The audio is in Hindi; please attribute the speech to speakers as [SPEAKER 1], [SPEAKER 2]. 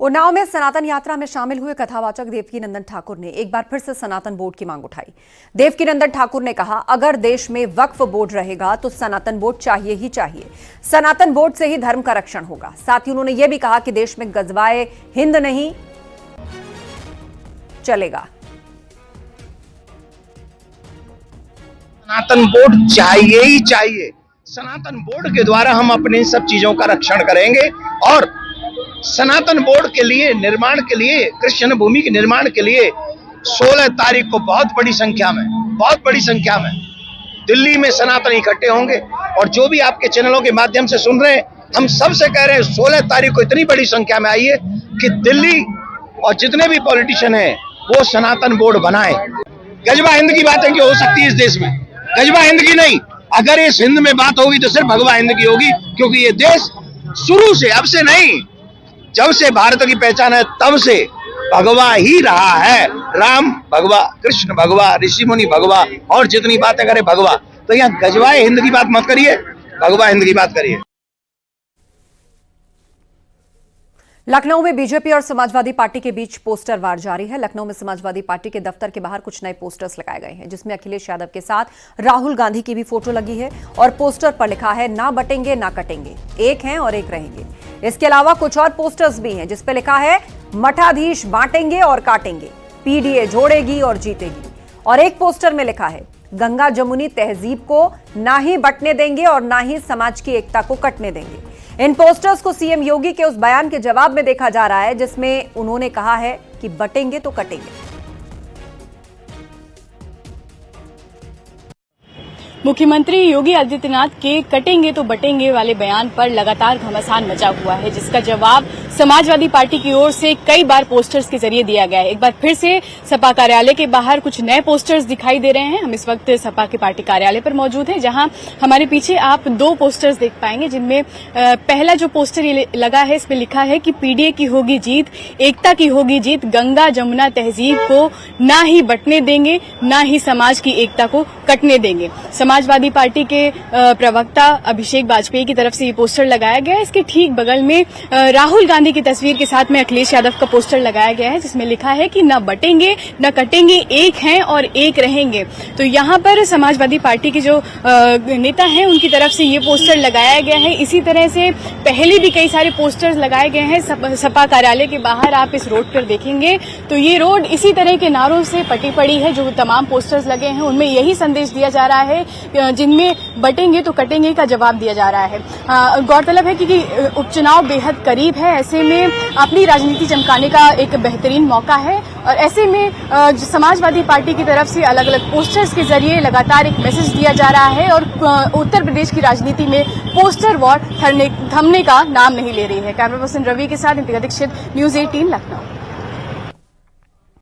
[SPEAKER 1] उन्नाव में सनातन यात्रा में शामिल हुए कथावाचक देवकीनंदन ठाकुर ने एक बार फिर से सनातन बोर्ड की मांग उठाई। देवकीनंदन ठाकुर ने कहा, अगर देश में वक्फ बोर्ड रहेगा तो सनातन बोर्ड चाहिए ही चाहिए। सनातन बोर्ड से ही धर्म का रक्षण होगा। साथ ही उन्होंने यह भी कहा कि देश में गजवाए हिंद नहीं चलेगा।
[SPEAKER 2] सनातन बोर्ड चाहिए ही चाहिए। सनातन बोर्ड के द्वारा हम अपने सब चीजों का रक्षण करेंगे और सनातन बोर्ड के लिए निर्माण के लिए, कृष्ण भूमि के निर्माण के लिए 16 तारीख को बहुत बड़ी संख्या में दिल्ली में सनातन इकट्ठे होंगे। और जो भी आपके चैनलों के माध्यम से सुन रहे हैं, हम सबसे कह रहे हैं 16 तारीख को इतनी बड़ी संख्या में आइए कि दिल्ली और जितने भी पॉलिटिशियन हैं वो सनातन बोर्ड बनाएं। गजबा हिंद की बातें क्यों हो सकती है इस देश में? गजबा हिंद की नहीं। अगर इस हिंद में बात होगी तो सिर्फ भगवा हिंद की होगी, क्योंकि ये देश शुरू से, अब से नहीं, जब से भारत की पहचान है तब से भगवा ही रहा है। राम भगवा, कृष्ण भगवा, ऋषि मुनि भगवा और जितनी बातें करे भगवा। तो यहाँ गजवाए हिंद की बात मत करिए, भगवा हिंद की बात करिए।
[SPEAKER 1] लखनऊ में बीजेपी और समाजवादी पार्टी के बीच पोस्टर वार जारी है। लखनऊ में समाजवादी पार्टी के दफ्तर के बाहर कुछ नए पोस्टर्स लगाए गए हैं, जिसमें अखिलेश यादव के साथ राहुल गांधी की भी फोटो लगी है और पोस्टर पर लिखा है, ना बटेंगे ना कटेंगे, एक हैं और एक रहेंगे। इसके अलावा कुछ और पोस्टर्स भी हैं जिस पे लिखा है, मठाधीश बांटेंगे और काटेंगे, पीडीए जोड़ेगी और जीतेगी। और एक पोस्टर में लिखा है, गंगा जमुनी तहजीब को ना ही बंटने देंगे और ना ही समाज की एकता को कटने देंगे। इन पोस्टर्स को सीएम योगी के उस बयान के जवाब में देखा जा रहा है जिसमें उन्होंने कहा है कि बटेंगे तो कटेंगे।
[SPEAKER 3] मुख्यमंत्री योगी आदित्यनाथ के कटेंगे तो बटेंगे वाले बयान पर लगातार घमासान मचा हुआ है, जिसका जवाब समाजवादी पार्टी की ओर से कई बार पोस्टर्स के जरिए दिया गया है। एक बार फिर से सपा कार्यालय के बाहर कुछ नए पोस्टर्स दिखाई दे रहे हैं। हम इस वक्त सपा के पार्टी कार्यालय पर मौजूद हैं, जहां हमारे पीछे आप दो पोस्टर्स देख पाएंगे, जिनमें पहला जो पोस्टर ये लगा है, इस पे लिखा है कि पीडीए की होगी जीत, एकता की होगी जीत, गंगा जमुना तहजीब को ना ही बंटने देंगे, ना ही समाज की एकता को कटने देंगे। समाजवादी पार्टी के प्रवक्ता अभिषेक वाजपेयी की तरफ से ये पोस्टर लगाया गया है। इसके ठीक बगल में राहुल गांधी की तस्वीर के साथ में अखिलेश यादव का पोस्टर लगाया गया है, जिसमें लिखा है कि न बटेंगे न कटेंगे, एक हैं और एक रहेंगे। तो यहाँ पर समाजवादी पार्टी के जो नेता हैं उनकी तरफ से ये पोस्टर लगाया गया है। इसी तरह से पहले भी कई सारे पोस्टर्स लगाए गए हैं। सपा कार्यालय के बाहर आप इस रोड पर देखेंगे तो ये रोड इसी तरह के नारों से पटी पड़ी है। जो तमाम पोस्टर्स लगे हैं उनमें यही संदेश दिया जा रहा है, जिनमें बटेंगे तो कटेंगे का जवाब दिया जा रहा है। गौरतलब है कि उपचुनाव बेहद करीब है, ऐसे में अपनी राजनीति चमकाने का एक बेहतरीन मौका है। और ऐसे में समाजवादी पार्टी की तरफ से अलग अलग पोस्टर्स के जरिए लगातार एक मैसेज दिया जा रहा है और उत्तर प्रदेश की राजनीति में पोस्टर वॉर थमने का नाम नहीं ले रही है। कैमरा पर्सन रवि के साथ इंतिका दीक्षित, न्यूज़ 18 लखनऊ।